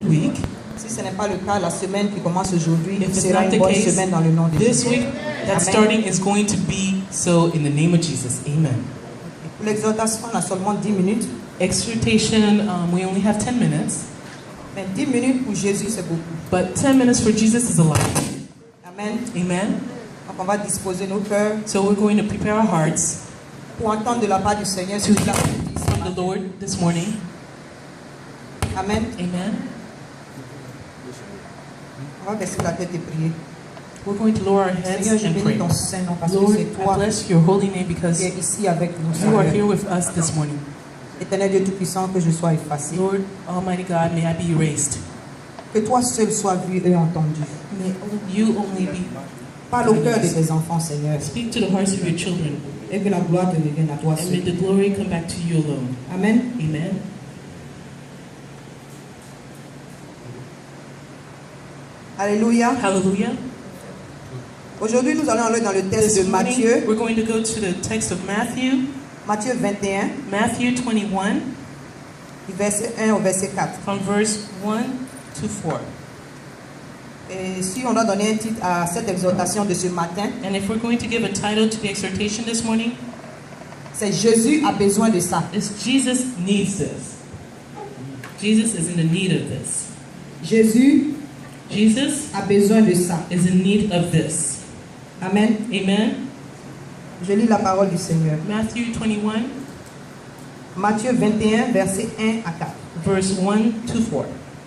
week. Si ce n'est pas le cas, la semaine qui commence aujourd'hui If it's sera not une the bonne case, semaine dans le nom de this Jésus. week that's Amen. starting is going to be so in the name of Jesus. Amen. Pour l'exhortation, on a seulement 10 minutes. Exhortation, we only have 10 minutes, Mais 10 minutes pour Jésus, c'est beaucoup. but 10 minutes for Jesus is a lot. Amen. Amen. Donc on va disposer nos cœurs So we're going to prepare our hearts pour entendre de la part du Seigneur ce qu'il a dit ce from the matin. Lord this morning. Amen. Amen. On va baisser la tête et prier. We're going to lower our heads Seigneur, je and bénis pray. ton Saint-Nom parce que Lord, c'est I toi bless your holy name qui because es ici avec nous. you are Seigneur. here with us this morning. Éternel Dieu Tout-Puissant, que je sois effacé. Lord, Almighty God, may I be erased. Que toi seul sois vu et entendu. May you only be. Parle au cœur de tes enfants, Seigneur. Speak to the hearts of your children, Et que la gloire te revienne à toi and may seul. the glory come back to you alone. Amen. Amen. Alléluia. Hallelujah. Aujourd'hui, nous allons aller dans le texte This de morning, Matthieu, we're going to go to the text of Matthew, Matthieu 21, Matthew 21, du verset 1 au verset 4. from verse 1 to 4. Et si on doit donner un titre à cette exhortation de ce matin, And if we're going to give a title to the exhortation this morning, c'est Jésus a besoin de ça. it's Jesus needs this. Jesus is in the need of this. Jésus Jesus a besoin de ça. is in need of this. Amen. Amen. Je lis la parole du Seigneur. Matthew 21, Matthieu 21, verset 1 à 4. verse 1 to 4.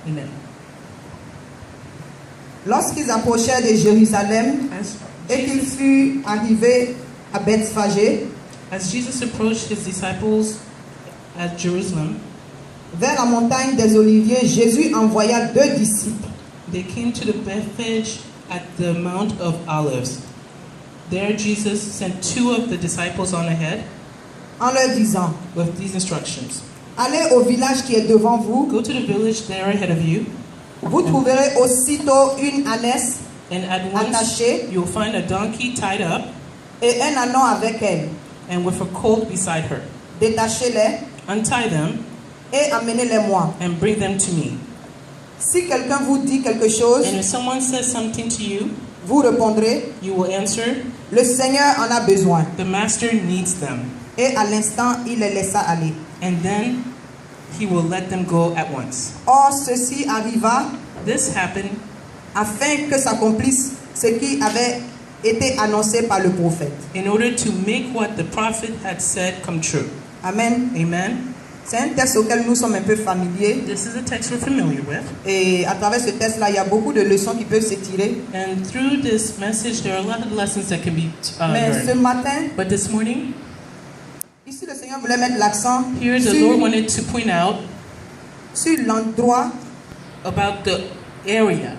Amen. Lorsqu'ils approchèrent de Jérusalem As et qu'ils furent arrivés à Bethphagée, As Jesus approached his disciples at Jerusalem, vers la montagne des Oliviers, Jésus envoya 2 disciples. they came to the Bethphage at the Mount of Olives. There Jesus sent 2 of the disciples on ahead En leur disant, with these instructions. allez au village qui est devant vous, Go to the village there ahead of you, vous trouverez aussitôt une ânesse and at once attachée you'll find a donkey tied up et un ânon avec elle. and with a colt beside her. Détachez-les Untie them et amenez-les-moi. and bring them to me. Si quelqu'un vous dit quelque chose, And if someone says something to you, vous répondrez, you will answer, le Seigneur en a besoin. the master needs them. Et à l'instant, il les laissa aller. And then he will let them go at once. Or, ceci arriva This happened afin que s'accomplisse ce qui avait été annoncé par le prophète. in order to make what the prophet had said come true. Amen. Amen. C'est un texte auquel nous sommes un peu familiers. This is a text we're familiar with. Et à travers ce texte-là, il y a beaucoup de leçons qui peuvent se tirer. And through this message, there are a lot of lessons that can be Mais ce learned. matin, But this morning, ici le Seigneur voulait mettre l'accent here the Lord wanted to point out sur l'endroit about the area,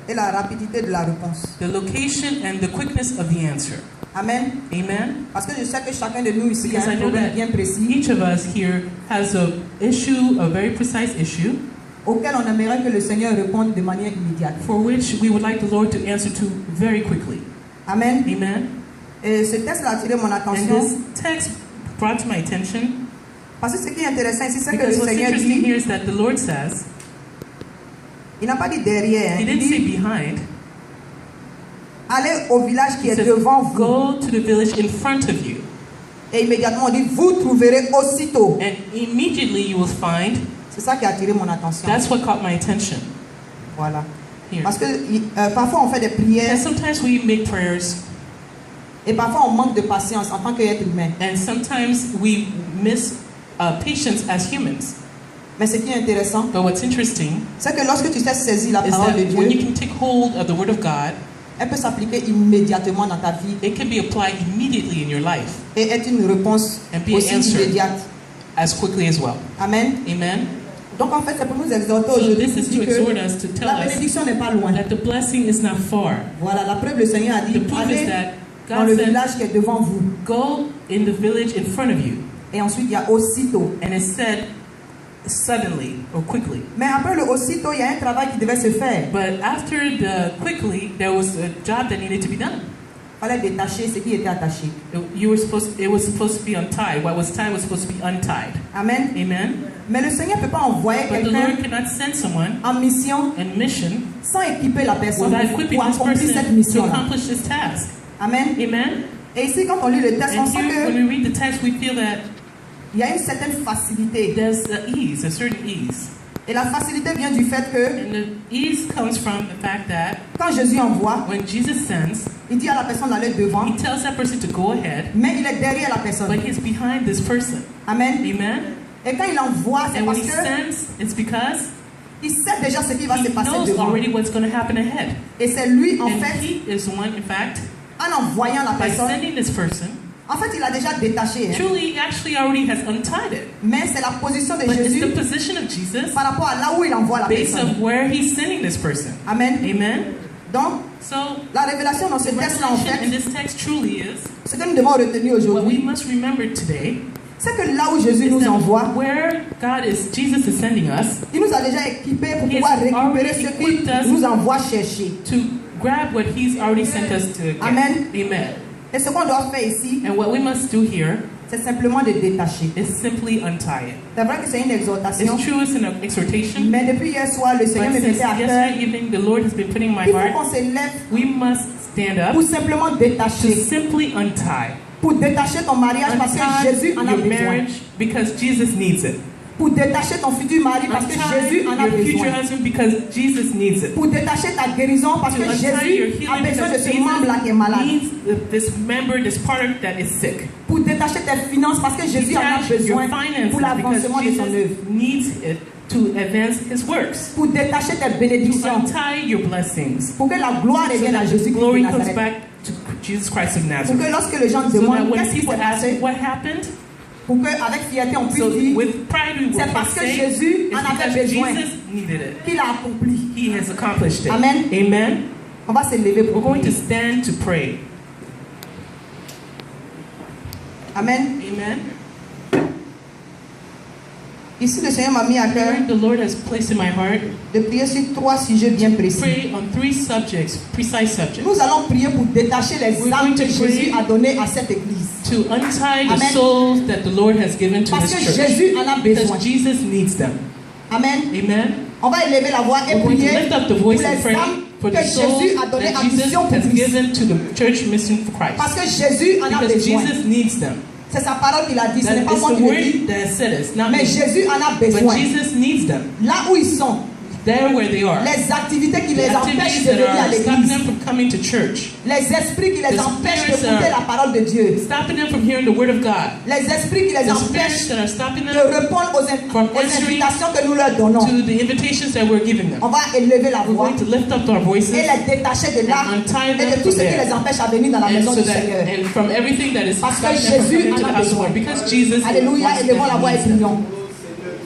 et la rapidité de la réponse. the location, and the quickness of the answer. Amen. Amen. Parce que je sais que chacun de nous ici a Because I un know problème that bien précis each of us here has a issue, a very precise issue, auquel on aimerait que le Seigneur réponde de manière immédiate. for which we would like the Lord to answer to very quickly. Amen. Amen. Et ce texte a attiré mon And attention this text brought to my attention parce que ce qui est intéressant ici, c'est que because le what's Seigneur interesting dit, here is that the Lord says, il n'a pas dit derrière, He il didn't say dit behind, allez au village qui He est said, devant vous. go to the village in front of you, Et immédiatement on dit, vous trouverez aussitôt. and immediately you will find. C'est ça qui a attiré mon attention. That's what caught my attention Voilà. here. Parce que parfois on fait des prières And sometimes we make prayers, et parfois on manque de patience en tant qu'être humain. and sometimes we miss patience as humans. Mais ce qui est intéressant, But what's interesting c'est que lorsque tu sais saisir la is parole de that when you Dieu, can take hold of the Word of God, elle peut s'appliquer immédiatement dans ta vie it can be applied immediately in your life et être une réponse and be aussi answered immédiate. as quickly as well. Amen. Amen. Donc en fait, c'est pour nous exhorter So aujourd'hui this is to que exhort us to tell la us bénédiction n'est pas loin. that the blessing is not far. Voilà, la preuve, le Seigneur a dit, The proof is allez that dans God le said, village qui est devant vous. go in the village in front of you. Et ensuite, il y a aussitôt. And it said suddenly or quickly. Mais après le aussitôt, il y a un travail qui devait se faire. But after the quickly, there was a job that needed to be done. fallait détacher ce qui était attaché. It was supposed to be untied. What was tied was supposed to be untied. Amen. Amen. Mais le Seigneur ne peut pas envoyer But the Lord quelqu'un cannot send someone en mission in mission sans équiper la personne without equipping pour this accomplir cette person to mission-là. accomplish this task. Amen. Amen. Et ici, quand on lit le texte, on And sent here, when qu'il we read the text, we feel that y a une certaine facilité. there's a ease, a certain ease. Et la facilité vient du fait que And the ease comes from the fact that quand Jésus envoie, when Jesus sends, il dit à la personne d'aller devant, he tells that person to go ahead, mais il est derrière la but personne. he's behind this person. Amen. Amen. Et quand il envoie, c'est And when parce he que sends, it's because il sait déjà ce qui va he se passer knows devant. already what's going to happen ahead. Et c'est lui, en And fait, he is the one, in fact, en envoyant la by personne, sending this person, en fait, il a déjà détaché. Hein. truly, actually already has untied it. Mais c'est la position de But it's Jésus the position of Jesus par rapport à là où il envoie la based personne. on where he's sending this person. Amen. Amen. Donc, So, la révélation dans ce the texte-là, en revelation in fait, this text truly is ce que nous devons retenir what we aujourd'hui, must remember today. c'est que là où Jésus Is nous that envoie, where Jesus is sending us il nous a déjà équipés pour He pouvoir has récupérer already ce equipped us. qu'il nous envoie chercher. to grab what he's already sent us to get. Amen. Amen. Et ce qu'on doit faire ici, And what we must do here c'est simplement de détacher. is simply untie it. C'est vrai que c'est une exhortation, It's true, it's an exhortation. mais depuis hier soir, le Seigneur But me since mettait à cœur, yesterday evening, the Lord has been putting in my il faut heart, qu'on se lève we must stand up pour simplement to détacher. simply untie. Pour détacher ton mariage parce que Jésus en a Your besoin. marriage because Jesus needs it. Pour détacher ton futur mari parce que Jésus Untie en a your future besoin. husband because Jesus needs it. Pour détacher ta guérison parce To que untie your Jésus a healing besoin de because ce membre-là qui est malade. Jesus needs this member, this part that is sick. Pour détacher tes finances parce que Jésus en a Detach your besoin finances pour l'avancement because de son œuvre. Jesus needs it to advance his works. Pour détacher tes To bénédictions. untie your blessings. Pour que la gloire So revienne à that the Jésus-Christ de glory comes Nazareth. back to Jesus Christ of Pour Nazareth. que lorsque les gens So that demandent when qu'est-ce qui people s'est ask passé, what happened, pour qu'avec fierté on puisse so dire with pride we will c'est parce que say Jésus it's en avait because besoin Jesus needed it. qu'il a accompli. He has accomplished it. Amen. Amen. On va se lever We're pour going to prier. stand to pray. Amen. Amen. Ici, le Seigneur m'a mis à cœur The Lord has placed in my heart de prier sur 3 sujets bien précis. pray on 3 subjects, precise subjects, Nous allons prier pour détacher les We're âmes going que to Jésus pray a données à cette église. to untie the Amen. souls that the Lord has given to Parce this que church. Jésus en a besoin. Because Jesus needs them. Amen. Amen. On va élever la voix et We're going to prier lift up the pour voice and les pray âmes for que the souls Jésus a données that à Jesus mission pour has Christ. given to the church mission for Christ. Parce que Jésus en a Because besoin. Jesus needs them. C'est sa parole qu'il a dit, ce That n'est pas is moi the qui le dis. word that said it, not Mais me. Jésus en a But besoin. Jesus needs them. Là où ils sont, There where they are. les activités qui The les empêchent activities de that venir à are stopping l'église, them from coming to church. les esprits qui les The empêchent spirits d'écouter are- la parole de Dieu, Stopping them from hearing the word of God. les esprits qui les The empêchent spirits that are stopping de them répondre From aux answering invitations que nous leur donnons. to the invitations that we're giving them. On va élever la We're voix going to lift up our voices et les détacher de là and untie et de them tout from ce qui there. les empêche à venir dans la And maison so du that, Seigneur. and from everything that is Parce que stopping them from Jésus coming to en the a house of besoin. God. Because Jesus Alléluia, wants élevons la them, voix et needs them. prions.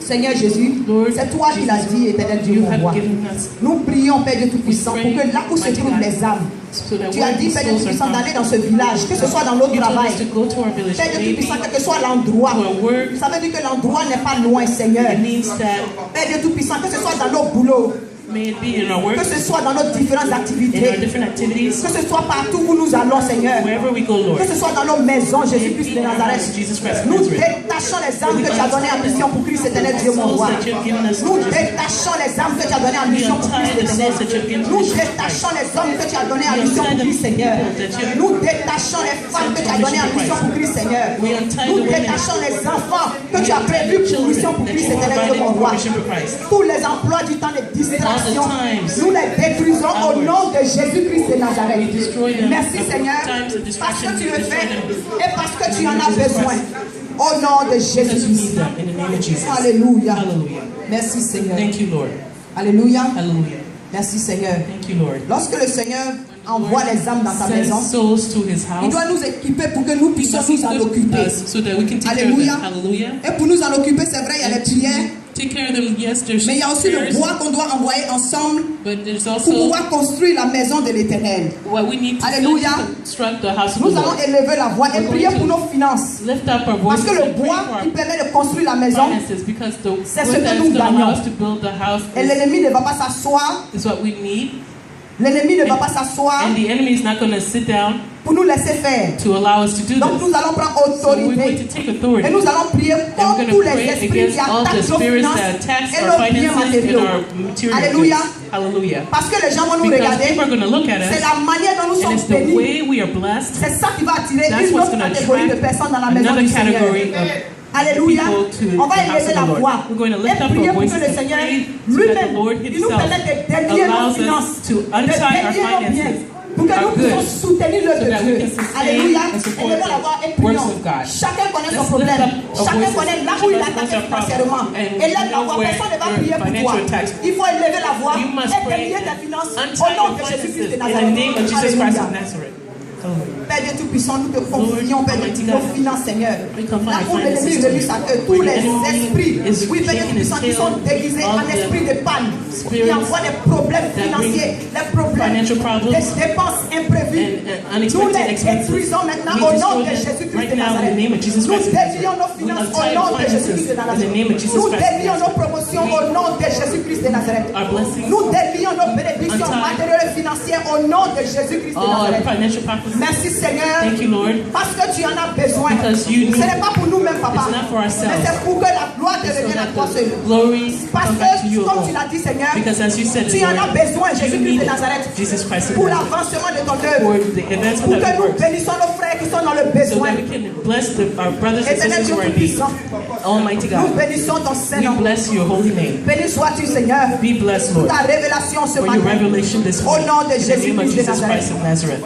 Seigneur Jésus, Lord c'est toi qui l'as dit, éternel Dieu, You mon roi. have given us Nous prions, Père Dieu Tout-Puissant, pour que là où se trouvent les âmes, so that tu as where dit, these Père Dieu souls are Tout-Puissant, found. d'aller dans ce village, que ce soit dans notre You told travail. us to go to our village. Père Dieu Maybe Tout-Puissant, quel que soit l'endroit. to our work. Ça veut dire que l'endroit n'est pas loin, Seigneur. It means that Père Dieu Tout-Puissant, que ce soit dans nos boulots, may it be in our work, que ce soit dans nos différentes in our activités, different activities, que ce soit partout où nous allons, Seigneur, wherever we go, Lord. que ce soit dans nos maisons, Jésus-Christ de Nazareth. Jesus Christ of Nous Nazareth. détachons les âmes que tu as données en mission pour Christ éternel Dieu mon roi. Souls that you have given us. Nous détachons les âmes que tu as données en mission pour Christ éternel. Nous détachons les hommes que tu as donnés en mission pour Christ Seigneur. Nous détachons les femmes que tu as données en mission pour Christ Seigneur. Nous détachons les enfants que tu as prévus pour mission pour Christ éternel Dieu mon roi. Tous les emplois du temps de distraction, nous les détruisons au nom de Jésus-Christ de Nazareth. Merci Seigneur, parce que tu le fais et parce que tu en as besoin. Au nom de Because we need Jésus-Christ. them in the name of Jesus. Alléluia. Hallelujah. Merci Seigneur. Thank you, Lord. Alléluia. Hallelujah. Merci Seigneur. Thank you, Lord. Lorsque le Seigneur envoie les âmes dans sa maison, Send souls to his il house. doit nous équiper pour que nous He puissions must nous en equip occuper. us so that we can take care of Alléluia. them. Hallelujah. Et pour nous en occuper, c'est vrai, il y a les prières, Take care of them. Yes, there's mais il y a aussi le prayers, bois qu'on doit envoyer ensemble but there's pour also pouvoir construire la maison de l'Éternel. what we need to Alléluia. construct the house of the Nous allons Lord. élever la voix et prier pour nos finances. Lift up our Parce voices que le and pray bois for qui our permet de construire la maison, finances because the c'est ce wood que that nous is going to allow gagnons. us to build the house et l'ennemi ne va pas s'asseoir. is what we need. L'ennemi ne va pas s'asseoir And the enemy is not going to sit down pour nous laisser faire. to allow us to do Donc this. nous allons prendre So we're going to autorité take et authority. nous allons prier And we're contre going tous to les pray esprits qui against all the attaquent nos spirits finances that attacks et our nos biens finances and matériaux. our material Alléluia. goods. Hallelujah. Parce que les gens vont nous Because regarder, people are going to look at c'est us, la manière dont nous and it's sommes the bénis. way we are blessed. C'est ça qui va attirer That's une what's autre going to catégorie de attract personnes dans la maison another du Seigneur. category of Alléluia. people to On va the house élever of la the Lord. voix We're going to et lift up prier our pour voices que le and Seigneur pray so that the lui-même Lord il nous himself permette de délier nos allows finances, us to de untie our délier nos biens, finances, pour que nous our puissions goods, soutenir l'œuvre so de that we Dieu. can sustain Alléluia. and support Élevons la voix et the works prions. of God. Chacun connaît son Let's problème. lift up our Chacun voices. connaît là où il Let's attaque lift up our financièrement. problem. And Élève la you know voix. where Personne ne va your prier pour toi. financial attacks. Il faut élever la voix You must et pray délier tes finances au untie nom your de Jésus-Christ finances de in the Nazareth. name of Jesus Christ Alléluia. of Nazareth. Père Dieu Tout-Puissant, nous te confions, Père Dieu, nos finances, Seigneur. Là où l'ennemi réunit sa queue, tous les esprits, oui, Père Dieu Tout-Puissant, qui sont déguisés en esprit de panne, qui envoient des problèmes financiers, des problèmes, des dépenses imprévues. Nous les détruisons maintenant au nom de Jésus-Christ de Nazareth. Nous délions nos finances au nom de Jésus-Christ de Nazareth. Nous délions nos promotions au nom de Jésus-Christ de Nazareth. Nous délions nos bénédictions matérielles et financières au nom de Jésus-Christ de Nazareth. Merci Seigneur, Thank you, Lord, parce que tu en as besoin. because Ce you need, n'est pas pour nous-mêmes, Papa, it's not for mais ourselves, c'est pour que la gloire te so revienne à that toi seul. the glory Parce come back to que, you comme tu alone. l'as dit, Seigneur, Because as you said, tu en as Lord, besoin, you Jésus-Christ need de Nazareth, Jesus Christ of pour Nazareth, l'avancement de ton for œuvre, the advancement pour of que your nous works, bénissons nos frères qui sont dans le so besoin. that we can bless our brothers and Éternel sisters Dieu who are in need. Tout-Puissant, Almighty nous God, bénissons ton we Saint-Nom. bless your holy name. Béni sois-tu, Seigneur, Be blessed, pour Lord, ta révélation ce for your matin. revelation this Au morning. nom de In the name of Jésus-Christ de Jesus Christ Nazareth. of Nazareth.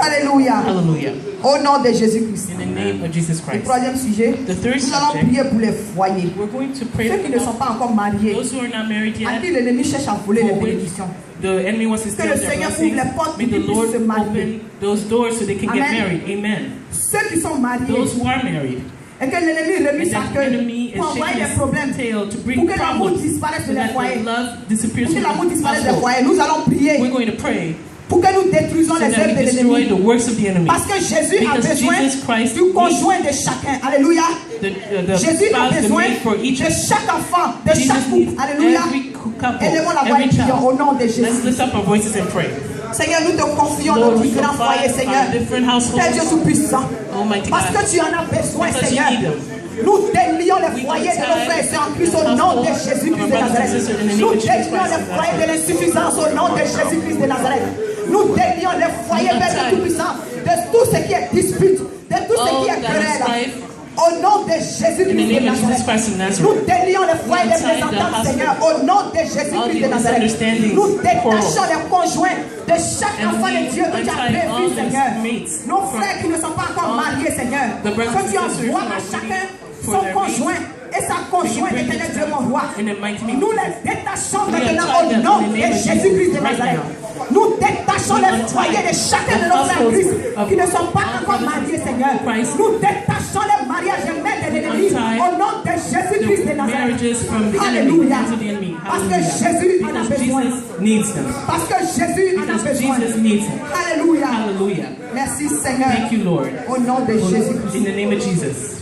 Alléluia. Hallelujah. Au nom de Jésus-Christ. In the name of Jesus Le Christ. troisième sujet, The third nous allons subject, prier pour les foyers. we're going to pray Ceux qui ne sont for pas encore mariés, those who are not married à yet, qui l'ennemi cherche à voler les for which bénédictions. the enemy wants to Que steal le their Seigneur ouvre blessings. les portes May pour the qu'ils puissent Lord se marier. open those doors so they can get Amen. married. Amen. Ceux qui sont mariés Those who are married, et que l'ennemi and remue sa that the queue enemy is pour envoyer shaking des problèmes, his tail to bring pour que l'amour problems, disparaisse so de les that foyers. the love disappears Pour que from l'amour the disparaisse des household. foyers. Nous allons prier We're going to pray pour que nous détruisons so les that œuvres we de destroy l'ennemi. the works of the enemy. Parce que Jésus a Because besoin Jesus Christ du conjoint de chacun. Alléluia. The Jésus a spouse, the besoin mate for each de chaque enfant, de Jesus chaque needs couple. Alléluia. every couple, Élevons la voix et every prions child. au nom de Let's Jésus. lift up our voices and pray. Seigneur, nous te confions Lord, nos we différents foyers, confide Seigneur. our different Père households. Dieu Tout-Puissant, Almighty parce God, que tu en as besoin, because Seigneur. you need them. Nous délions les We foyers de nos untie frères et sœurs en Christ the au nom de household Jésus-Christ of our de brothers and Nazareth. sisters in the name Nous of Jesus délions Christ les of foyers de Nazareth. l'insuffisance au nom de Jésus-Christ de Nazareth. Nous délions les foyers, Père Dieu Tout-Puissant, de tout ce qui est dispute, de tout ce qui est that is querelle. strife. Au nom de In the Jésus-Christ de name of Jesus Nazareth. Christ of Nous Nazareth. délions les foyers des untie the mésententes, husband. Seigneur, au nom de All Jésus-Christ the de Nazareth. misunderstandings, Nous détachons quarrels. les conjoints de chaque And enfant we de Dieu que tu as untie all prévu, the Seigneur. mates Nos from frères qui ne sont pas encore all mariés, Seigneur. the brothers Que tu and sisters envoies who à are chacun waiting for son their conjoint et sa conjointe, bring éternel it Dieu, mon roi. in the mighty name. Nous les détachons We maintenant untie au them nom in the de name of Jésus-Christ de Jesus right Nazareth. now. Nous détachons We les untie foyers de chacun de the nos frères en Christ households of qui ne sont pas our encore brothers mariés, in Seigneur. Christ. Nous détachons les mariages et mères de l'ennemi untie au nom de Jésus-Christ de The Nazareth. marriages from the enemy, Alléluia. hands of the enemy. Parce que Hallelujah. Jésus en a Because besoin. Jesus needs them. Parce que Jésus en a Because besoin. Jesus needs them. Alléluia. Hallelujah. Merci Seigneur. Thank you, Lord. Au nom de Jésus-Christ. In the name of Jesus.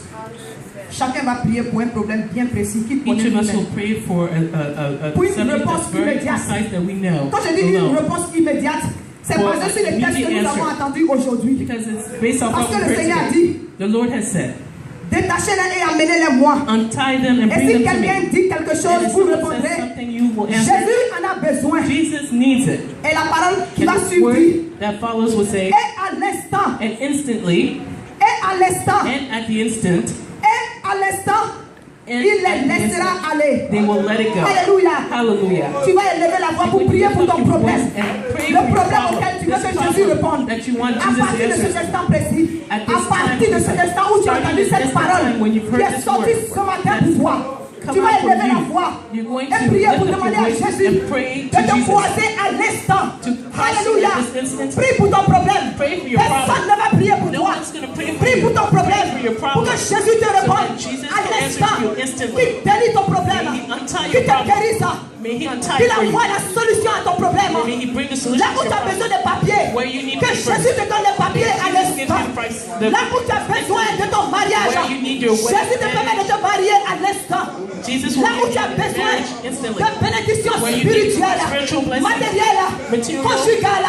Chacun va prier pour un problème bien précis qu'il connaît Each of us will lui-même. pray for a Pour une subject réponse that's very immédiate. precise that we know. Quand je dis une alone. réponse immédiate, c'est For basé sur les textes que nous immediate avons answer. entendus aujourd'hui. Because it's based off Parce what que we le heard Seigneur a today. dit, The Lord has said, détachez-les et amenez-les-moi. untie them and Et bring si them to quelqu'un me. dit quelque And chose, if vous someone says répondrez, something, you will answer. Jésus en a besoin. Jesus needs it. Et la parole qui And va the suivre dit, word that follows will say, et à l'instant, and instantly, et à l'instant, and at the instant, et à l'instant, and il at les the laissera instant, aller. they will let it go. Alléluia. Hallelujah. Tu vas élever la voix pour prier pour ton problème. Le problème auquel tu veux que Jésus réponde. That you want À Jesus partir de to cet answer. instant précis, At à this partir de time, cet instant où tu as entendu cette parole qui est sortie ce matin pour toi, tu vas élever la voix You're going et to prier lift pour up demander your à voice Jésus and pray de to te Jesus. croiser à l'instant. To cross Alléluia. at this instant. Prie pour ton problème. Pray for your Personne problem. ne va prier pour No toi. one's going to pray for Prie you. pour ton problème. Pray for your Pour problem. que Jésus te So réponde that Jesus à can answer l'instant. you instantly. Qu'il délie ton problème. May he untie Qu'il your te problem. guérisse. May he untie Qu'il for you. envoie la solution à ton problème. May he bring the solution Là to où your tu as problem. besoin de papiers, Where you need que papers. Jésus te donne les papiers à Jesus gives l'instant. you the Là où tu as besoin de ton mariage, Where you need your Jésus te permet de te marier à l'instant. Jesus will Là où give tu you as besoin marriage instantly. de bénédictions Where you need spirituelles, spiritual blessings, matérielles, material, conjugales,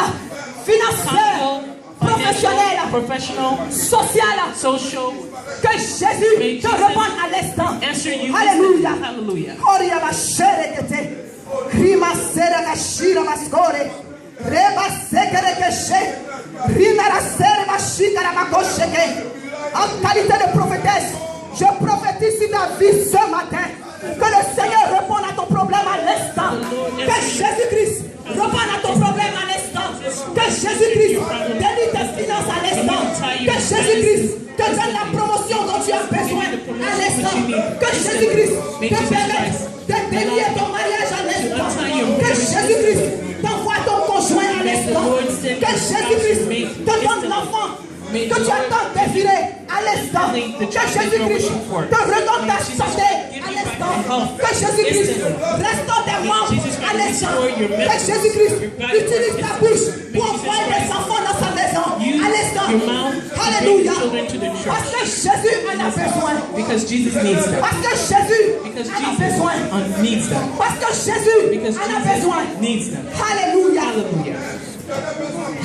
financières, conjugal, professionnelle, professional, sociale, social. que Jésus te réponde à l'instant. Answer you. Alléluia. Hallelujah. Oria bashere kete. Rima sera kashira maskore. Reba sekere keshe. Rima rasere mashikara makosheke. En qualité de prophétesse, je prophétise sur ta vie ce matin. Que le Seigneur réponde à ton problème à l'instant. Que Jésus-Christ réponde à ton problème à l'instant. Que Jésus-Christ délivre tes finances à l'instant. Que Jésus-Christ te donne la promotion dont tu as besoin à l'instant. Que Jésus-Christ te permette de délier ton mariage à l'instant. Que Jésus-Christ t'envoie ton conjoint à l'instant. Que Jésus-Christ te donne l'enfant que tu as tant désiré à l'instant. Que Jésus-Christ te redonne ta santé à l'instant. Que Jésus-Christ restaure tes membres à l'instant. Que Jésus-Christ utilise ta bouche pour envoyer des enfants dans sa maison à l'instant. Alléluia. Parce que Jésus en a besoin. Because Jesus needs them. Parce que Jésus en a besoin. Needs them. Parce que Jésus en a besoin. Needs them. Alléluia. Hallelujah.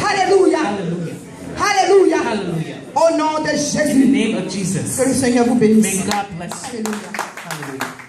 Alléluia. Hallelujah. Alléluia. Hallelujah. Au nom de In the Jésus. name of Jesus. Que le Seigneur vous bénisse. May God bless you. Alléluia. Hallelujah.